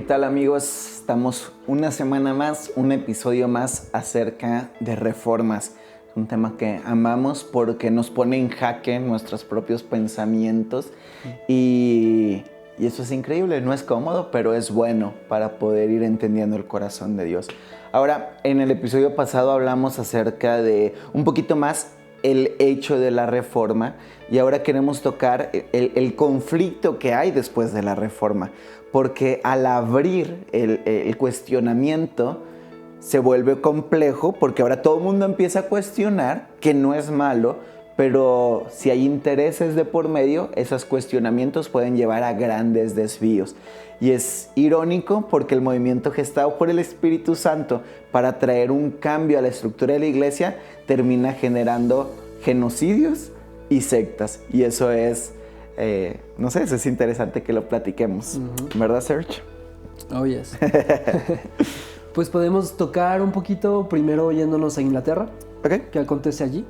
¿Qué tal, amigos? Estamos una semana más, un episodio más acerca de reformas. Es un tema que amamos porque nos pone en jaque nuestros propios pensamientos y eso es increíble. No es cómodo, pero es bueno para poder ir entendiendo el corazón de Dios. Ahora, en el episodio pasado hablamos acerca de un poquito más el hecho de la reforma y ahora queremos tocar el conflicto que hay después de la reforma, porque al abrir el cuestionamiento se vuelve complejo, porque ahora todo el mundo empieza a cuestionar, que no es malo, pero si hay intereses de por medio, esos cuestionamientos pueden llevar a grandes desvíos. Y es irónico porque el movimiento gestado por el Espíritu Santo para traer un cambio a la estructura de la iglesia termina generando genocidios y sectas. Y eso es, no sé, eso es interesante que lo platiquemos. ¿Verdad, Serge? Oh, yes. Pues podemos tocar un poquito primero yéndonos a Inglaterra. Okay. ¿Qué acontece allí?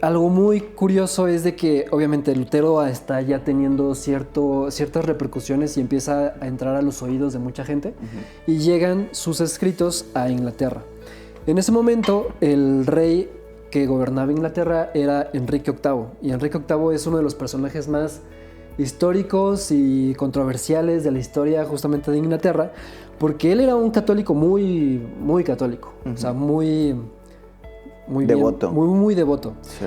Algo muy curioso es de que obviamente Lutero está ya teniendo ciertas repercusiones y empieza a entrar a los oídos de mucha gente y llegan sus escritos a Inglaterra. En ese momento el rey que gobernaba Inglaterra era Enrique VIII y Enrique VIII es uno de los personajes más históricos y controversiales de la historia justamente de Inglaterra, porque él era un católico muy católico, o sea, muy devoto. Muy devoto. Sí.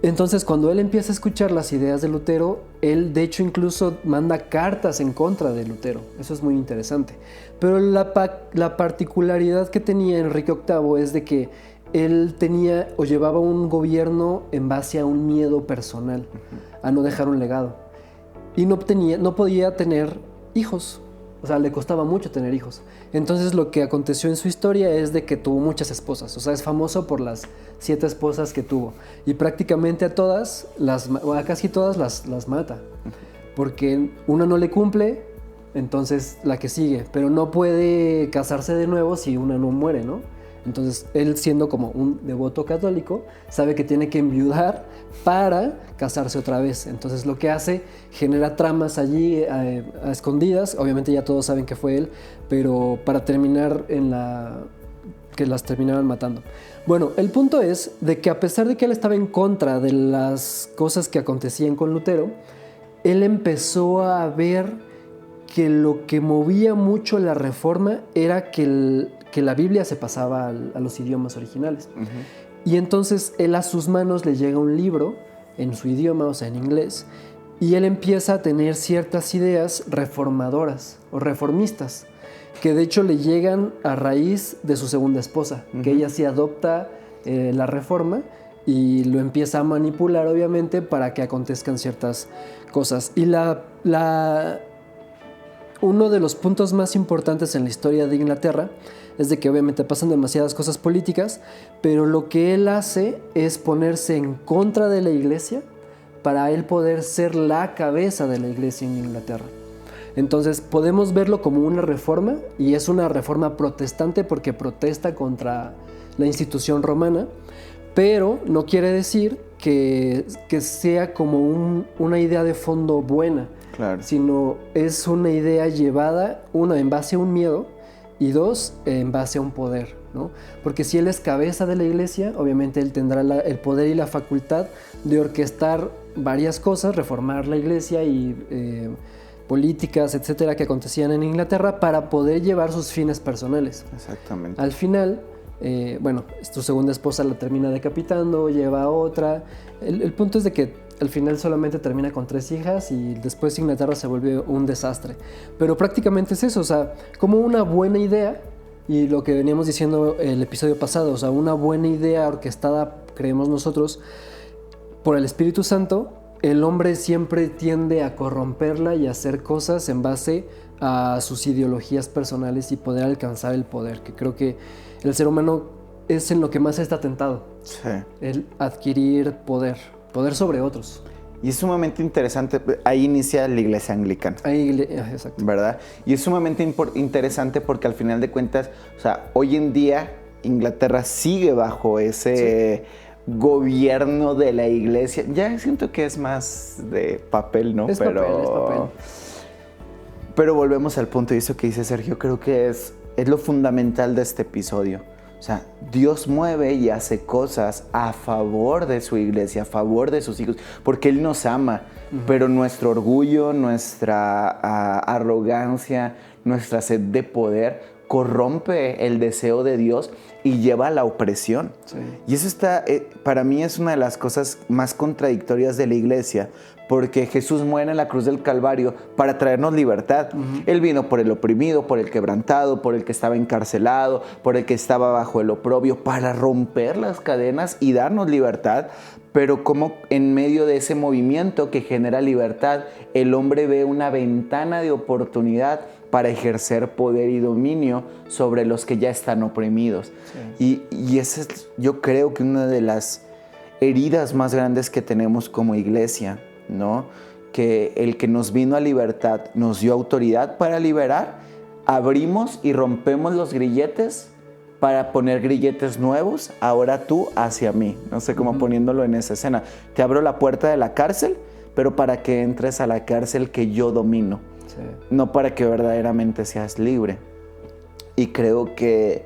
Entonces, cuando él empieza a escuchar las ideas de Lutero, él de hecho incluso manda cartas en contra de Lutero. Eso es muy interesante. Pero la particularidad que tenía Enrique VIII es de que él tenía o llevaba un gobierno en base a un miedo personal, a no dejar un legado. Y no podía tener hijos. O sea, le costaba mucho tener hijos. Entonces lo que aconteció en su historia es de que tuvo muchas esposas. O sea, es famoso por las 7 esposas que tuvo. Y prácticamente a casi todas las mata. Porque una no le cumple, entonces la que sigue. Pero no puede casarse de nuevo si una no muere, ¿no? Entonces él, siendo como un devoto católico, sabe que tiene que enviudar para casarse otra vez. Entonces lo que hace, genera tramas allí a escondidas. Obviamente ya todos saben que fue él, pero para terminar que las terminaran matando. Bueno, el punto es de que a pesar de que él estaba en contra de las cosas que acontecían con Lutero, él empezó a ver que lo que movía mucho la reforma era que la Biblia se pasaba a los idiomas originales. Y entonces él a sus manos le llega un libro en su idioma, o sea, en inglés, y él empieza a tener ciertas ideas reformadoras o reformistas, que de hecho le llegan a raíz de su segunda esposa, que ella sí adopta la reforma y lo empieza a manipular, obviamente, para que acontezcan ciertas cosas. Y uno de los puntos más importantes en la historia de Inglaterra es de que obviamente pasan demasiadas cosas políticas, pero lo que él hace es ponerse en contra de la iglesia para él poder ser la cabeza de la iglesia en Inglaterra. Entonces podemos verlo como una reforma, y es una reforma protestante porque protesta contra la institución romana, pero no quiere decir que sea como una idea de fondo buena. Claro. Sino es una idea llevada, una, en base a un miedo, y dos, en base a un poder, ¿no? Porque si él es cabeza de la iglesia, obviamente él tendrá el poder y la facultad de orquestar varias cosas, reformar la iglesia y políticas, etcétera, que acontecían en Inglaterra para poder llevar sus fines personales. Exactamente. Al final, su segunda esposa la termina decapitando, lleva a otra. El punto es de que al final solamente termina con 3 hijas y después Inglaterra se vuelve un desastre. Pero prácticamente es eso, o sea, como una buena idea, y lo que veníamos diciendo el episodio pasado, o sea, una buena idea orquestada, creemos nosotros, por el Espíritu Santo, el hombre siempre tiende a corromperla y a hacer cosas en base a sus ideologías personales y poder alcanzar el poder, que creo que el ser humano es en lo que más está tentado. Sí. El adquirir poder sobre otros. Y es sumamente interesante, ahí inicia la iglesia anglicana. Exacto. ¿Verdad? Y es sumamente interesante porque al final de cuentas, o sea, hoy en día Inglaterra sigue bajo ese gobierno de la iglesia. Ya siento que es más de papel, ¿no? Es papel. Pero volvemos al punto, y eso que dice Sergio, creo que es lo fundamental de este episodio. O sea, Dios mueve y hace cosas a favor de su iglesia, a favor de sus hijos, porque Él nos ama, pero nuestro orgullo, nuestra arrogancia, nuestra sed de poder corrompe el deseo de Dios y lleva a la opresión. Sí. Y eso para mí es una de las cosas más contradictorias de la iglesia, porque Jesús muere en la cruz del Calvario para traernos libertad. Él vino por el oprimido, por el quebrantado, por el que estaba encarcelado, por el que estaba bajo el oprobio, para romper las cadenas y darnos libertad. Pero como en medio de ese movimiento que genera libertad, el hombre ve una ventana de oportunidad para ejercer poder y dominio sobre los que ya están oprimidos. Sí. Y esa es, yo creo que una de las heridas más grandes que tenemos como iglesia, ¿no? Que el que nos vino a libertad nos dio autoridad para liberar, abrimos y rompemos los grilletes para poner grilletes nuevos, ahora tú hacia mí. No sé cómo poniéndolo en esa escena. Te abro la puerta de la cárcel, pero para que entres a la cárcel que yo domino. Sí. No para que verdaderamente seas libre. Y creo que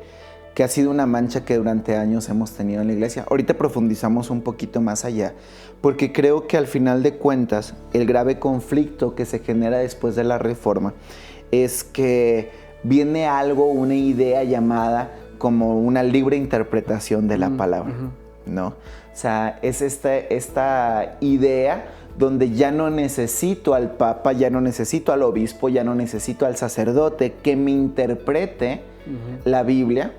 ha sido una mancha que durante años hemos tenido en la iglesia. Ahorita profundizamos un poquito más allá, porque creo que al final de cuentas, el grave conflicto que se genera después de la Reforma es que viene una idea llamada como una libre interpretación de la palabra, ¿no? O sea, es esta idea donde ya no necesito al papa, ya no necesito al obispo, ya no necesito al sacerdote que me interprete la Biblia,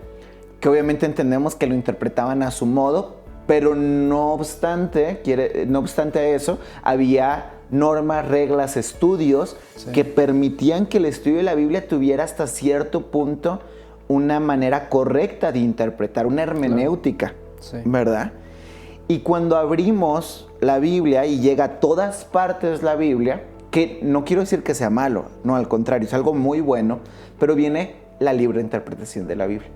que obviamente entendemos que lo interpretaban a su modo, pero no obstante a eso, había normas, reglas, estudios que permitían que el estudio de la Biblia tuviera hasta cierto punto una manera correcta de interpretar, una hermenéutica, ¿verdad? Y cuando abrimos la Biblia y llega a todas partes la Biblia, que no quiero decir que sea malo, no, al contrario, es algo muy bueno, pero viene la libre interpretación de la Biblia.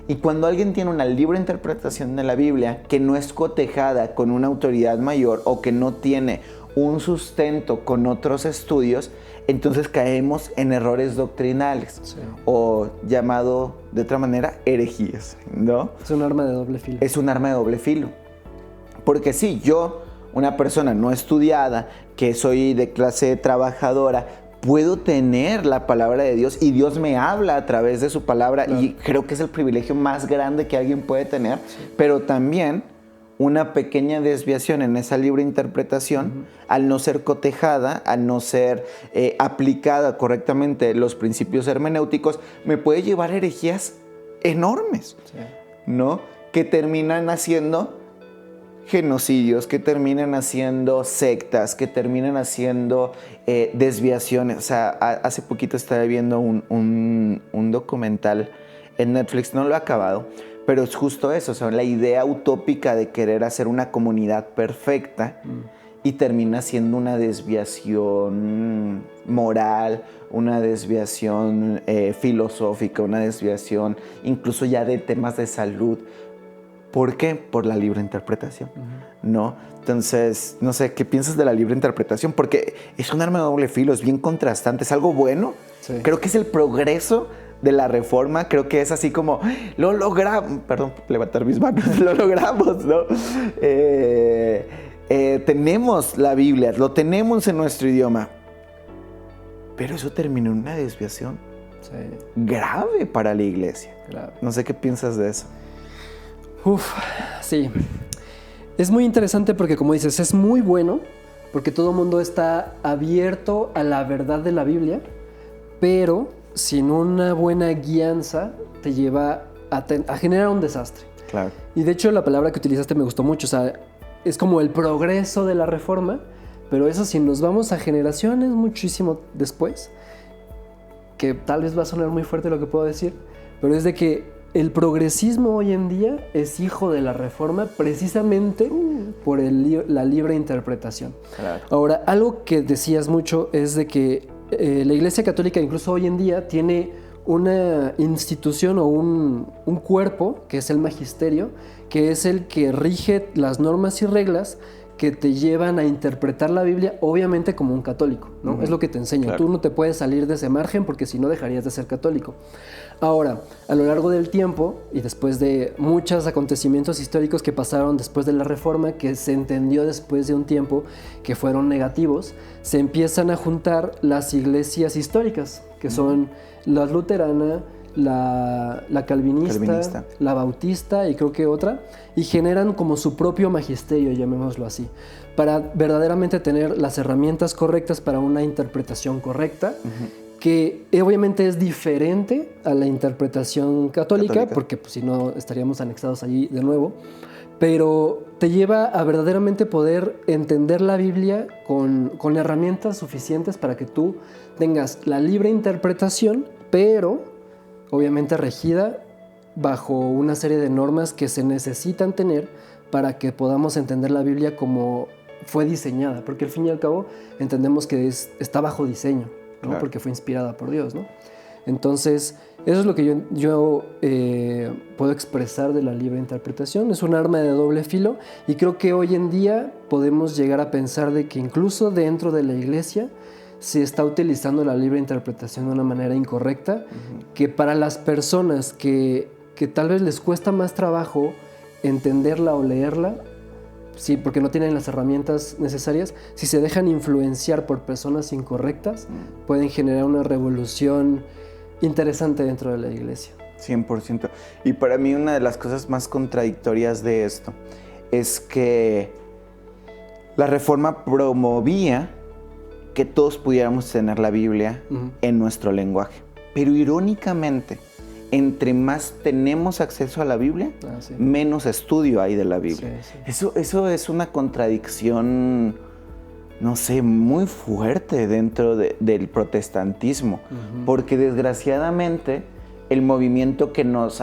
Y cuando alguien tiene una libre interpretación de la Biblia que no es cotejada con una autoridad mayor o que no tiene un sustento con otros estudios, entonces caemos en errores doctrinales, o llamado de otra manera herejías, ¿no? Es un arma de doble filo. Es un arma de doble filo. Porque si yo, una persona no estudiada, que soy de clase trabajadora, puedo tener la palabra de Dios y Dios me habla a través de su palabra, y creo que es el privilegio más grande que alguien puede tener, pero también una pequeña desviación en esa libre interpretación, al no ser cotejada, al no ser aplicada correctamente los principios hermenéuticos, me puede llevar a herejías enormes, ¿no? Que terminan haciendo genocidios, que terminan haciendo sectas, que terminan haciendo desviaciones. O sea, hace poquito estaba viendo un documental en Netflix, no lo he acabado, pero es justo eso, o sea, la idea utópica de querer hacer una comunidad perfecta y termina siendo una desviación moral, una desviación filosófica, una desviación incluso ya de temas de salud. ¿Por qué? Por la libre interpretación, ¿no? Entonces, no sé, ¿qué piensas de la libre interpretación? Porque es un arma de doble filo, es bien contrastante, es algo bueno. Sí. Creo que es el progreso de la Reforma, creo que es así como, lo logramos, perdón, levantar mis manos, lo logramos, ¿no? Tenemos la Biblia, lo tenemos en nuestro idioma, pero eso terminó en una desviación grave para la iglesia. Grave. No sé qué piensas de eso. Sí. Es muy interesante porque, como dices, es muy bueno porque todo el mundo está abierto a la verdad de la Biblia, pero sin una buena guianza te lleva a generar un desastre. Claro. Y de hecho la palabra que utilizaste me gustó mucho, o sea, es como el progreso de la Reforma, pero eso si nos vamos a generaciones muchísimo después, que tal vez va a sonar muy fuerte lo que puedo decir, pero es de que el progresismo hoy en día es hijo de la Reforma precisamente por la libre interpretación. Claro. Ahora, algo que decías mucho es de que la Iglesia Católica incluso hoy en día tiene una institución o un cuerpo que es el magisterio, que es el que rige las normas y reglas que te llevan a interpretar la Biblia, obviamente como un católico, ¿no? Es lo que te enseño. Claro. Tú no te puedes salir de ese margen porque si no dejarías de ser católico. Ahora, a lo largo del tiempo y después de muchos acontecimientos históricos que pasaron después de la Reforma, que se entendió después de un tiempo que fueron negativos, se empiezan a juntar las iglesias históricas, que son la luterana, la calvinista, la bautista y creo que otra, y generan como su propio magisterio, llamémoslo así, para verdaderamente tener las herramientas correctas para una interpretación correcta, que obviamente es diferente a la interpretación católica. Porque pues, si no estaríamos anexados allí de nuevo, pero te lleva a verdaderamente poder entender la Biblia con herramientas suficientes para que tú tengas la libre interpretación, pero obviamente regida bajo una serie de normas que se necesitan tener para que podamos entender la Biblia como fue diseñada, porque al fin y al cabo entendemos que está bajo diseño, ¿no? Claro. Porque fue inspirada por Dios, ¿no? Entonces, eso es lo que yo puedo expresar de la libre interpretación. Es un arma de doble filo y creo que hoy en día podemos llegar a pensar de que incluso dentro de la iglesia se está utilizando la libre interpretación de una manera incorrecta, que para las personas que tal vez les cuesta más trabajo entenderla o leerla, sí, porque no tienen las herramientas necesarias, si se dejan influenciar por personas incorrectas, pueden generar una revolución interesante dentro de la iglesia. 100%. Y para mí una de las cosas más contradictorias de esto es que la Reforma promovía que todos pudiéramos tener la Biblia en nuestro lenguaje. Pero irónicamente, entre más tenemos acceso a la Biblia, menos estudio hay de la Biblia. Sí. Eso es una contradicción, no sé, muy fuerte dentro del protestantismo. Porque desgraciadamente el movimiento que nos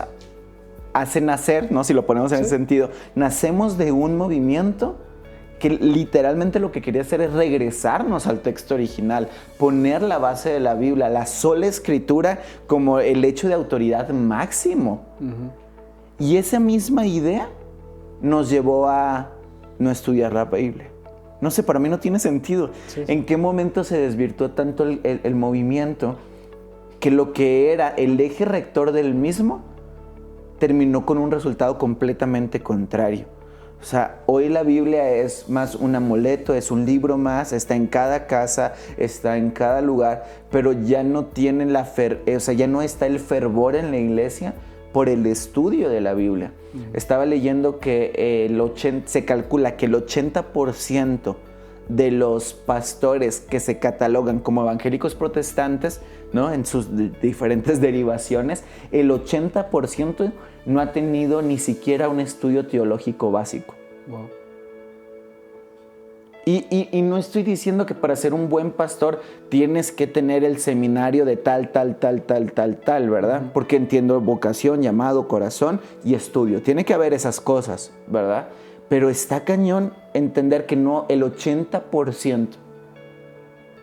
hace nacer, ¿no? Si lo ponemos en ese sentido, nacemos de un movimiento que literalmente lo que quería hacer es regresarnos al texto original, poner la base de la Biblia, la sola escritura como el hecho de autoridad máximo. Y esa misma idea nos llevó a no estudiar la Biblia. No sé, para mí no tiene sentido. Sí. ¿En qué momento se desvirtuó tanto el movimiento que lo que era el eje rector del mismo terminó con un resultado completamente contrario? O sea, hoy la Biblia es más un amuleto, es un libro más, está en cada casa, está en cada lugar, pero ya no tiene ya no está el fervor en la iglesia por el estudio de la Biblia. Estaba leyendo que se calcula que el 80% de los pastores que se catalogan como evangélicos protestantes, ¿no? En sus diferentes derivaciones, el 80% no ha tenido ni siquiera un estudio teológico básico. Wow. Y no estoy diciendo que para ser un buen pastor tienes que tener el seminario de tal, ¿verdad? Porque entiendo vocación, llamado, corazón y estudio. Tiene que haber esas cosas, ¿verdad? Pero está cañón entender que no, el 80%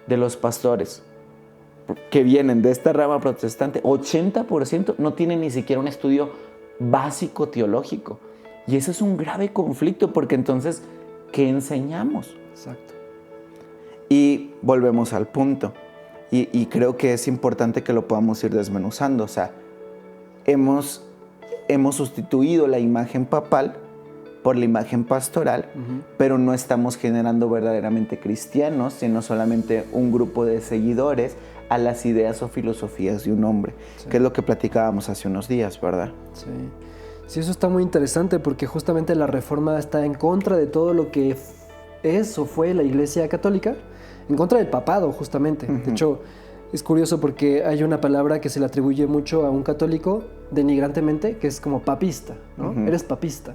de los pastores que vienen de esta rama protestante, 80% no tienen ni siquiera un estudio básico teológico. Y eso es un grave conflicto porque entonces, ¿qué enseñamos? Exacto. Y volvemos al punto. Y creo que es importante que lo podamos ir desmenuzando. O sea, hemos sustituido la imagen papal por la imagen pastoral, pero no estamos generando verdaderamente cristianos, sino solamente un grupo de seguidores a las ideas o filosofías de un hombre, que es lo que platicábamos hace unos días, ¿verdad? Sí, eso está muy interesante porque justamente la Reforma está en contra de todo lo que es o fue la Iglesia Católica, en contra del papado justamente. De hecho, es curioso porque hay una palabra que se le atribuye mucho a un católico denigrantemente, que es como papista, ¿no? Eres papista.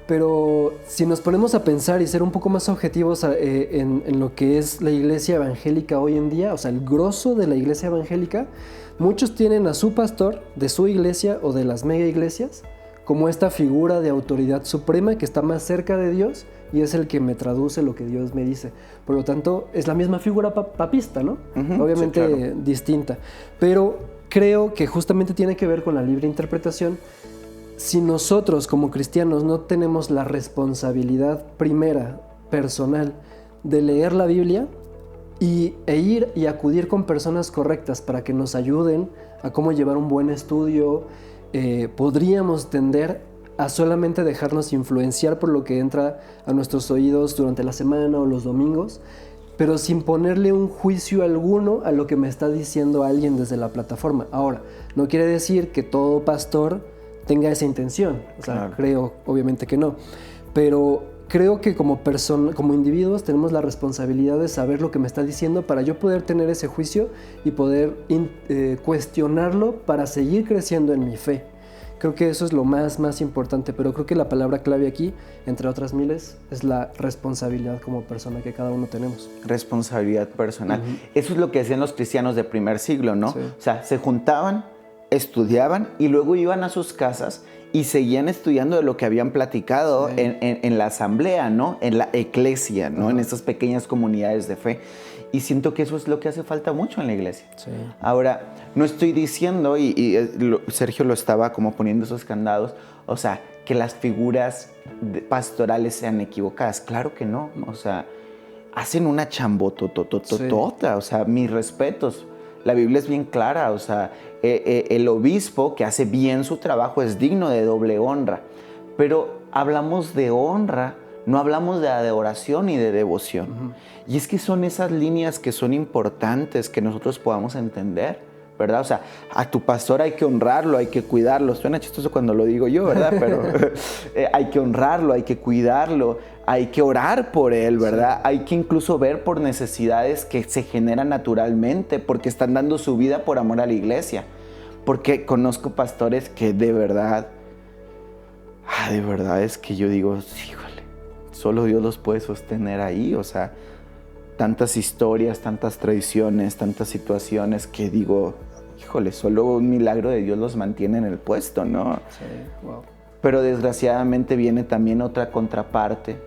Pero si nos ponemos a pensar y ser un poco más objetivos en lo que es la iglesia evangélica hoy en día, o sea, el grosso de la iglesia evangélica, muchos tienen a su pastor de su iglesia o de las mega iglesias como esta figura de autoridad suprema que está más cerca de Dios y es el que me traduce lo que Dios me dice. Por lo tanto, es la misma figura papista, ¿no? Obviamente sí, claro, distinta. Pero creo que justamente tiene que ver con la libre interpretación. Si nosotros como cristianos no tenemos la responsabilidad primera personal de leer la Biblia e ir y acudir con personas correctas para que nos ayuden a cómo llevar un buen estudio. Podríamos tender a solamente dejarnos influenciar por lo que entra a nuestros oídos durante la semana o los domingos, pero sin ponerle un juicio alguno a lo que me está diciendo alguien desde la plataforma. Ahora, no quiere decir que todo pastor tenga esa intención, o sea, Claro. creo obviamente que no, pero creo que como individuos tenemos la responsabilidad de saber lo que me está diciendo para yo poder tener ese juicio y poder cuestionarlo para seguir creciendo en mi fe. Creo que eso es lo más importante, pero creo que la palabra clave aquí, entre otras miles, es la responsabilidad como persona que cada uno tenemos. Responsabilidad personal. Uh-huh. Eso es lo que hacían los cristianos de primer siglo, ¿no? Sí. O sea, se juntaban, estudiaban y luego iban a sus casas y seguían estudiando de lo que habían platicado Sí. en la asamblea, ¿no? En la iglesia, ¿no? Uh-huh. En estas pequeñas comunidades de fe. Y siento que eso es lo que hace falta mucho en la iglesia. Sí. Ahora, no estoy diciendo, Sergio lo estaba como poniendo esos candados, o sea, que las figuras pastorales sean equivocadas. Claro que no. O sea, hacen una chambototototota. O sea, mis respetos. La Biblia es bien clara. O sea, el obispo que hace bien su trabajo es digno de doble honra. Pero hablamos de honra, no hablamos de adoración y de devoción. Uh-huh. Y es que son esas líneas que son importantes que nosotros podamos entender, ¿verdad? O sea, a tu pastor hay que honrarlo, hay que cuidarlo. Suena chistoso cuando lo digo yo, ¿verdad? Pero hay que honrarlo, hay que cuidarlo, hay que orar por él, ¿verdad? Sí. Hay que incluso ver por necesidades que se generan naturalmente porque están dando su vida por amor a la iglesia. Porque conozco pastores que de verdad es que yo digo, híjole, solo Dios los puede sostener ahí, o sea, tantas historias, tantas tradiciones, tantas situaciones que digo, híjole, solo un milagro de Dios los mantiene en el puesto, ¿no? Sí, wow. Pero desgraciadamente viene también otra contraparte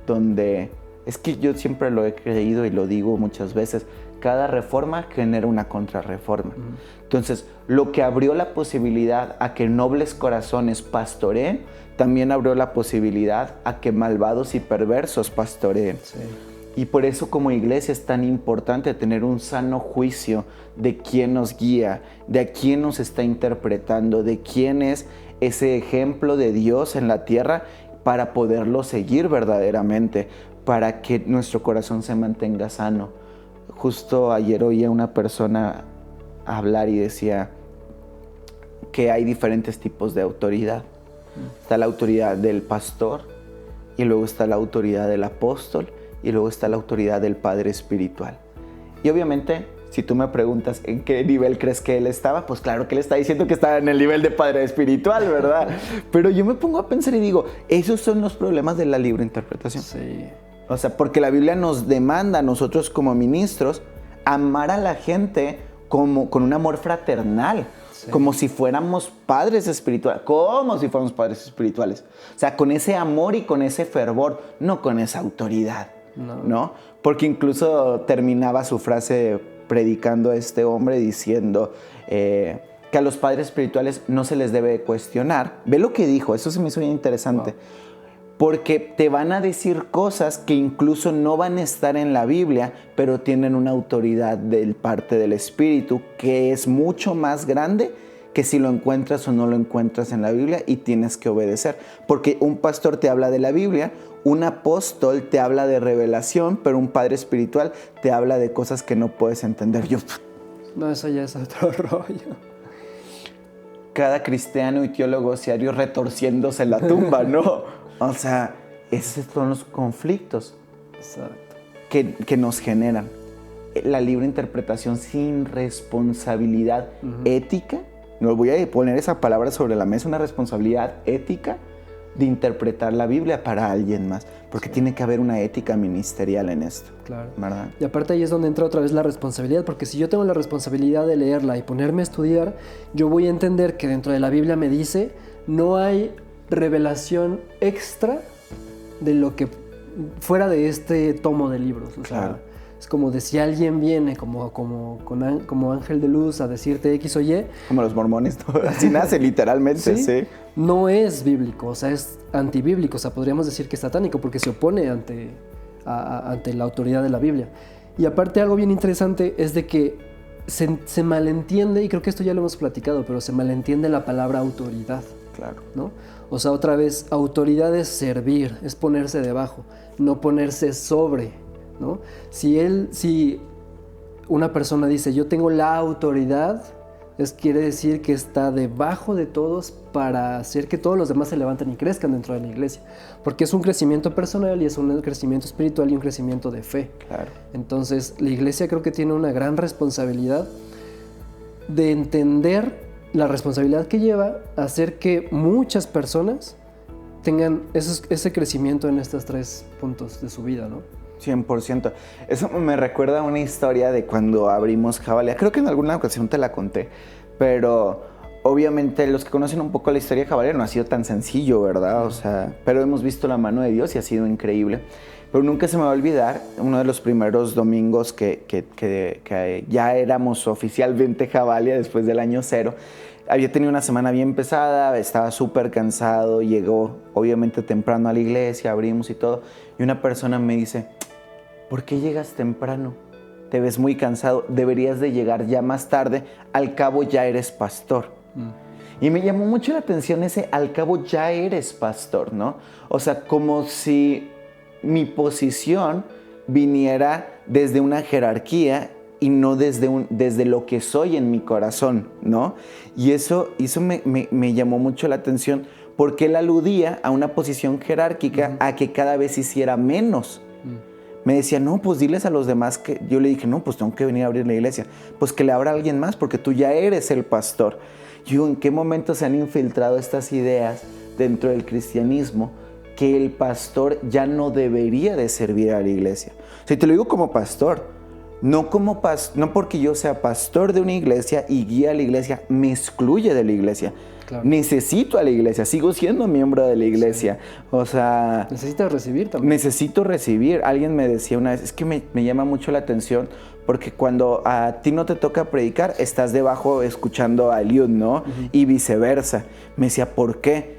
donde, es que yo siempre lo he creído y lo digo muchas veces, cada reforma genera una contrarreforma. Uh-huh. Entonces, lo que abrió la posibilidad a que nobles corazones pastoreen, también abrió la posibilidad a que malvados y perversos pastoreen. Sí. Y por eso como iglesia es tan importante tener un sano juicio de quién nos guía, de a quién nos está interpretando, de quién es ese ejemplo de Dios en la tierra para poderlo seguir verdaderamente, para que nuestro corazón se mantenga sano. Justo ayer oí a una persona hablar y decía que hay diferentes tipos de autoridad. Está la autoridad del pastor y luego está la autoridad del apóstol y luego está la autoridad del padre espiritual. Y obviamente, si tú me preguntas en qué nivel crees que él estaba, pues claro que él está diciendo que estaba en el nivel de padre espiritual, ¿verdad? Pero yo me pongo a pensar y digo, esos son los problemas de la libre interpretación. Sí. O sea, porque la Biblia nos demanda a nosotros como ministros amar a la gente con un amor fraternal. Sí. Como si fuéramos padres espirituales, o sea, con ese amor y con ese fervor, no con esa autoridad, ¿no? Porque incluso terminaba su frase predicando a este hombre diciendo que a los padres espirituales no se les debe cuestionar. Ve lo que dijo, eso se me hizo bien interesante. Wow. Porque te van a decir cosas que incluso no van a estar en la Biblia, pero tienen una autoridad del parte del Espíritu que es mucho más grande que si lo encuentras o no lo encuentras en la Biblia y tienes que obedecer. Porque un pastor te habla de la Biblia, un apóstol te habla de revelación, pero un padre espiritual te habla de cosas que no puedes entender. No, eso ya es otro rollo. Cada cristiano y teólogo diario retorciéndose la tumba, ¿no? O sea, esos son los conflictos que nos generan. La libre interpretación sin responsabilidad ética, no voy a poner esa palabra sobre la mesa, una responsabilidad ética de interpretar la Biblia para alguien más, porque tiene que haber una ética ministerial en esto. Claro. ¿Verdad? Y aparte ahí es donde entra otra vez la responsabilidad, porque si yo tengo la responsabilidad de leerla y ponerme a estudiar, yo voy a entender que dentro de la Biblia me dice, no hay revelación extra de lo que fuera de este tomo de libros. O claro. sea, es como de si alguien viene como ángel de luz a decirte X o Y. Como los mormones, ¿no? Así nace literalmente, sí. No es bíblico, o sea, es antibíblico, o sea, podríamos decir que es satánico porque se opone ante la autoridad de la Biblia. Y aparte algo bien interesante es de que se malentiende, y creo que esto ya lo hemos platicado, pero se malentiende la palabra autoridad. Claro. ¿No? O sea, otra vez, autoridad es servir, es ponerse debajo, no ponerse sobre, ¿no? Si una persona dice, yo tengo la autoridad, quiere decir que está debajo de todos para hacer que todos los demás se levanten y crezcan dentro de la iglesia. Porque es un crecimiento personal y es un crecimiento espiritual y un crecimiento de fe. Claro. Entonces, la iglesia creo que tiene una gran responsabilidad de entender la responsabilidad que lleva a hacer que muchas personas tengan ese crecimiento en estos 3 puntos de su vida, ¿no? 100%. Eso me recuerda a una historia de cuando abrimos Javalia. Creo que en alguna ocasión te la conté, pero obviamente los que conocen un poco la historia de Javalia no ha sido tan sencillo, ¿verdad? O sea, pero hemos visto la mano de Dios y ha sido increíble. Pero nunca se me va a olvidar uno de los primeros domingos que ya éramos oficialmente Javalia después del año 0. Había tenido una semana bien pesada, estaba súper cansado, llegó obviamente temprano a la iglesia, abrimos y todo, y una persona me dice, ¿por qué llegas temprano? Te ves muy cansado, deberías de llegar ya más tarde, al cabo ya eres pastor. Y me llamó mucho la atención ese al cabo ya eres pastor, ¿no? O sea, como si mi posición viniera desde una jerarquía y no desde lo que soy en mi corazón, ¿no? Y eso me llamó mucho la atención porque él aludía a una posición jerárquica, a que cada vez hiciera menos. Me decía, no, pues diles a los demás que... Yo le dije, no, pues tengo que venir a abrir la iglesia. Pues que le abra a alguien más porque tú ya eres el pastor. Yo, ¿en qué momento se han infiltrado estas ideas dentro del cristianismo que el pastor ya no debería de servir a la iglesia? O sea, te lo digo como pastor. No porque yo sea pastor de una iglesia y guía a la iglesia, me excluye de la iglesia. Claro. Necesito a la iglesia, sigo siendo miembro de la iglesia. Sí. O sea... Necesitas recibir también. Necesito recibir. Alguien me decía una vez, es que me llama mucho la atención porque cuando a ti no te toca predicar, estás debajo escuchando a Eliud, ¿no? Y viceversa. Me decía, ¿por qué?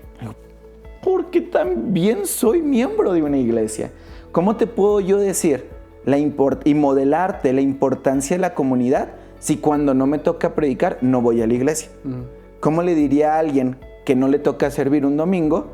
Porque también soy miembro de una iglesia. ¿Cómo te puedo yo decir y modelarte la importancia de la comunidad si cuando no me toca predicar no voy a la iglesia? ¿Cómo le diría a alguien que no le toca servir un domingo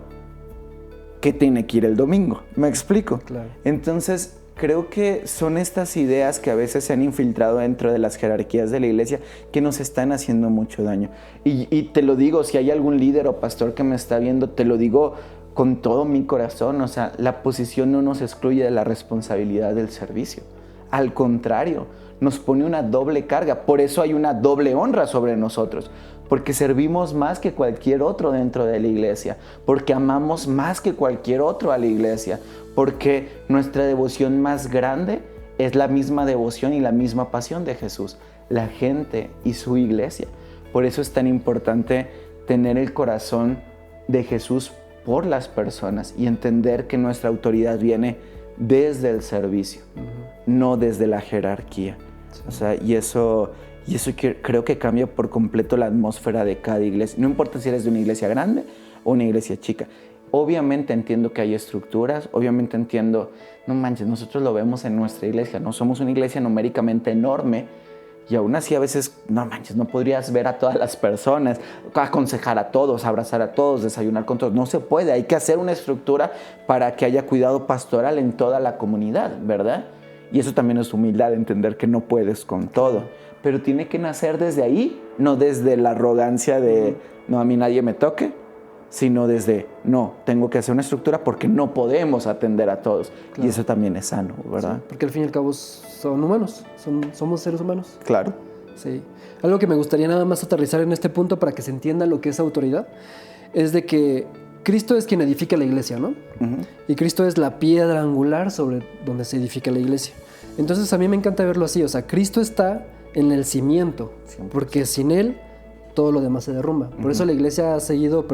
que tiene que ir el domingo? ¿Me explico? Claro. Entonces, creo que son estas ideas que a veces se han infiltrado dentro de las jerarquías de la iglesia que nos están haciendo mucho daño. Y te lo digo, si hay algún líder o pastor que me está viendo, te lo digo con todo mi corazón. O sea, la posición no nos excluye de la responsabilidad del servicio. Al contrario, nos pone una doble carga. Por eso hay una doble honra sobre nosotros. Porque servimos más que cualquier otro dentro de la iglesia. Porque amamos más que cualquier otro a la iglesia. Porque nuestra devoción más grande es la misma devoción y la misma pasión de Jesús. La gente y su iglesia. Por eso es tan importante tener el corazón de Jesús por las personas y entender que nuestra autoridad viene desde el servicio, no desde la jerarquía. Sí. O sea, y eso creo que cambia por completo la atmósfera de cada iglesia. No importa si eres de una iglesia grande o una iglesia chica. Obviamente entiendo que hay estructuras, obviamente entiendo, no manches, nosotros lo vemos en nuestra iglesia, no somos una iglesia numéricamente enorme. Y aún así a veces, no manches, no podrías ver a todas las personas, aconsejar a todos, abrazar a todos, desayunar con todos. No se puede, hay que hacer una estructura para que haya cuidado pastoral en toda la comunidad, ¿verdad? Y eso también es humildad, entender que no puedes con todo. Pero tiene que nacer desde ahí, no desde la arrogancia de, no, a mí nadie me toque, sino desde, no, tengo que hacer una estructura porque no podemos atender a todos. Claro. Y eso también es sano, ¿verdad? Sí, porque al fin y al cabo son humanos, somos seres humanos. Claro. Sí. Algo que me gustaría nada más aterrizar en este punto para que se entienda lo que es autoridad, es de que Cristo es quien edifica la iglesia, ¿no? Y Cristo es la piedra angular sobre donde se edifica la iglesia. Entonces a mí me encanta verlo así, o sea, Cristo está en el cimiento, 100%. Porque sin Él todo lo demás se derrumba. Por eso la iglesia ha seguido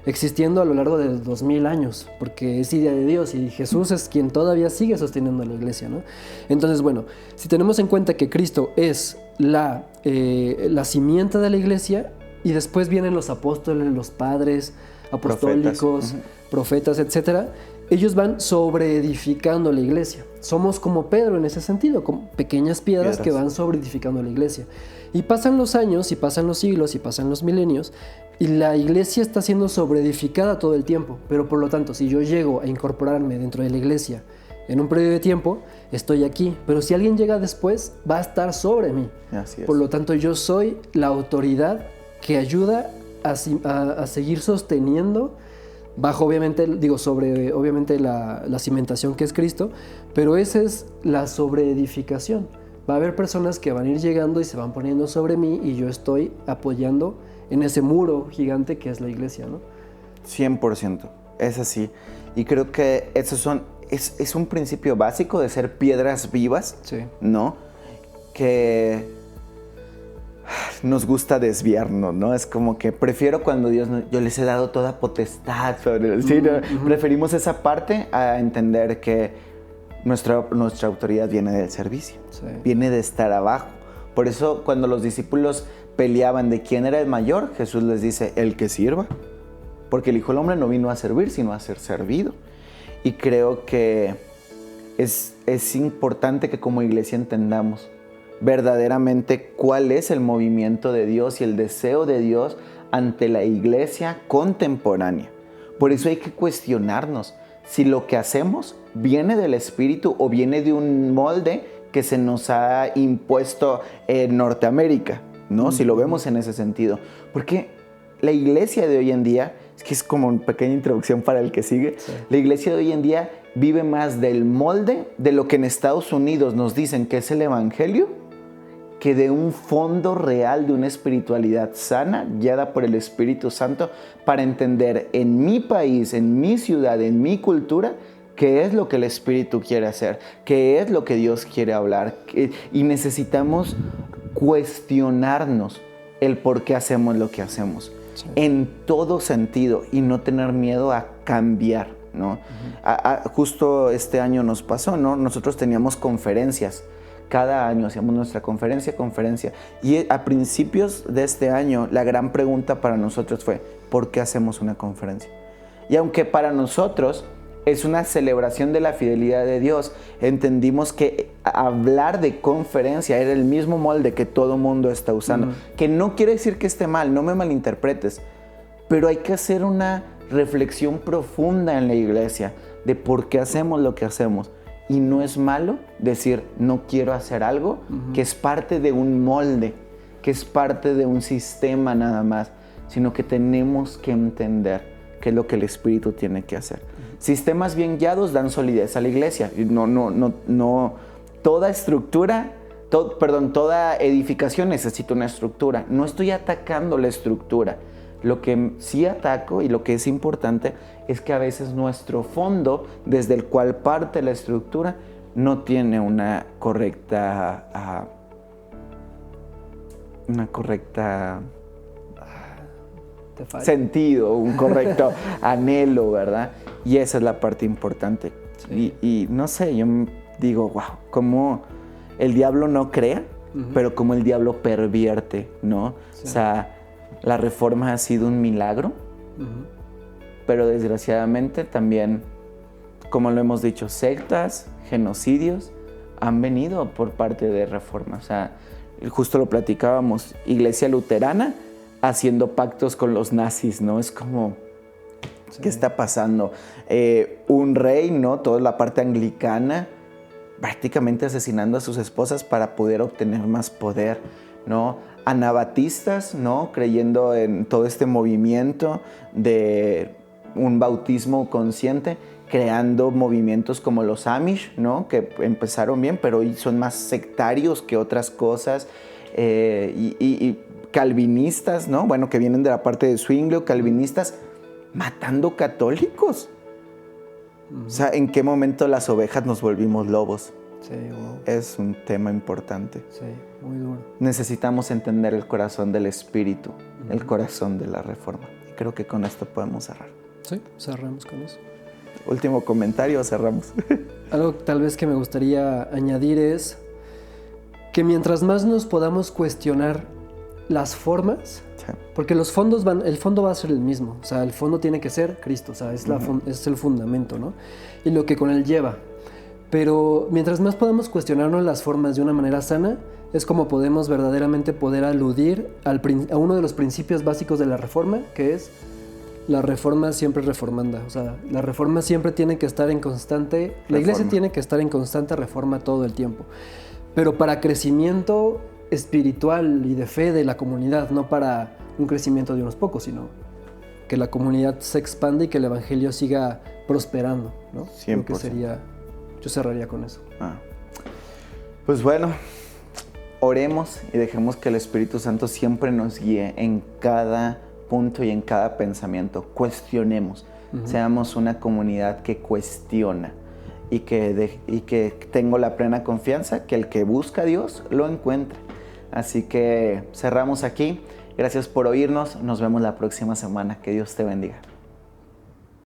existiendo a lo largo de 2000 años, porque es idea de Dios y Jesús es quien todavía sigue sosteniendo a la iglesia, ¿no? Entonces, bueno, si tenemos en cuenta que Cristo es la simiente de la iglesia y después vienen los apóstoles, los padres apostólicos, profetas, etcétera, ellos van sobreedificando la iglesia. Somos como Pedro en ese sentido, como pequeñas piedras que van sobreedificando la iglesia. Y pasan los años, y pasan los siglos, y pasan los milenios, y la iglesia está siendo sobreedificada todo el tiempo. Pero por lo tanto, si yo llego a incorporarme dentro de la iglesia en un periodo de tiempo, estoy aquí. Pero si alguien llega después, va a estar sobre mí. Así es. Por lo tanto, yo soy la autoridad que ayuda a seguir sosteniendo bajo, obviamente, sobre obviamente la cimentación que es Cristo, pero esa es la sobreedificación. Va a haber personas que van a ir llegando y se van poniendo sobre mí y yo estoy apoyando en ese muro gigante que es la iglesia, ¿no? 100%, es así. Y creo que es un principio básico de ser piedras vivas, sí, ¿no? Que nos gusta desviarnos, ¿no? Es como que prefiero cuando yo les he dado toda potestad sobre el cielo. Preferimos esa parte a entender que nuestra autoridad viene del servicio, sí, viene de estar abajo. Por eso cuando los discípulos peleaban de quién era el mayor, Jesús les dice, el que sirva. Porque el Hijo del Hombre no vino a servir, sino a ser servido. Y creo que es importante que como iglesia entendamos verdaderamente cuál es el movimiento de Dios y el deseo de Dios ante la iglesia contemporánea. Por eso hay que cuestionarnos si lo que hacemos viene del Espíritu o viene de un molde que se nos ha impuesto en Norteamérica, ¿no? Si lo vemos en ese sentido. Porque la iglesia de hoy en día, es que es como una pequeña introducción para el que sigue, sí, la iglesia de hoy en día vive más del molde de lo que en Estados Unidos nos dicen que es el evangelio, que de un fondo real de una espiritualidad sana, guiada por el Espíritu Santo, para entender en mi país, en mi ciudad, en mi cultura, qué es lo que el Espíritu quiere hacer, qué es lo que Dios quiere hablar. Y necesitamos cuestionarnos el por qué hacemos lo que hacemos, sí, en todo sentido, y no tener miedo a cambiar, ¿no? Justo este año nos pasó, ¿no? Nosotros teníamos conferencias. Cada año hacíamos nuestra conferencia. Y a principios de este año, la gran pregunta para nosotros fue, ¿por qué hacemos una conferencia? Y aunque para nosotros es una celebración de la fidelidad de Dios, entendimos que hablar de conferencia era el mismo molde que todo mundo está usando. Que no quiere decir que esté mal, no me malinterpretes, pero hay que hacer una reflexión profunda en la iglesia de por qué hacemos lo que hacemos. Y no es malo decir, no quiero hacer algo que es parte de un molde, que es parte de un sistema nada más, sino que tenemos que entender qué es lo que el Espíritu tiene que hacer. Sistemas bien guiados dan solidez a la iglesia. No, toda estructura, toda edificación necesita una estructura. No estoy atacando la estructura. Lo que sí ataco y lo que es importante es que a veces nuestro fondo, desde el cual parte la estructura, no tiene una correcta sentido, un correcto anhelo, ¿verdad? Y esa es la parte importante. Sí. Y no sé, yo digo, wow, cómo el diablo no crea, pero cómo el diablo pervierte, ¿no? Sí. O sea, la reforma ha sido un milagro, pero desgraciadamente también, como lo hemos dicho, sectas, genocidios han venido por parte de reforma. O sea, justo lo platicábamos, iglesia luterana haciendo pactos con los nazis, ¿no? Es como, sí, ¿qué está pasando? Un rey, ¿no? Toda la parte anglicana, prácticamente asesinando a sus esposas para poder obtener más poder, ¿no? Anabatistas, ¿no? Creyendo en todo este movimiento de un bautismo consciente, creando movimientos como los Amish, ¿no? Que empezaron bien, pero hoy son más sectarios que otras cosas. Y calvinistas, ¿no? Bueno, que vienen de la parte de Zwinglio, calvinistas matando católicos. O sea, ¿en qué momento las ovejas nos volvimos lobos? Sí, wow. Es un tema importante. Sí, muy duro. Necesitamos entender el corazón del Espíritu, el corazón de la reforma. Y creo que con esto podemos cerrar. Sí, cerramos con eso. Último comentario, cerramos. Algo tal vez que me gustaría añadir es que mientras más nos podamos cuestionar las formas, Sí. Porque el fondo va a ser el mismo, o sea, el fondo tiene que ser Cristo, o sea, es el fundamento, ¿no? Y lo que con él lleva. Pero mientras más podamos cuestionarnos las formas de una manera sana, es como podemos verdaderamente poder aludir a uno de los principios básicos de la Reforma, que es la Reforma siempre reformanda. O sea, la Reforma siempre tiene que estar en constante... La Iglesia tiene que estar en constante reforma todo el tiempo. Pero para crecimiento espiritual y de fe de la comunidad, no para un crecimiento de unos pocos, sino que la comunidad se expande y que el Evangelio siga prosperando, ¿no? 100%. Creo que sería... Yo cerraría con eso. Pues bueno, oremos y dejemos que el Espíritu Santo siempre nos guíe en cada punto y en cada pensamiento. Cuestionemos, seamos una comunidad que cuestiona y que tengo la plena confianza que el que busca a Dios lo encuentre. Así que cerramos aquí. Gracias por oírnos. Nos vemos la próxima semana. Que Dios te bendiga.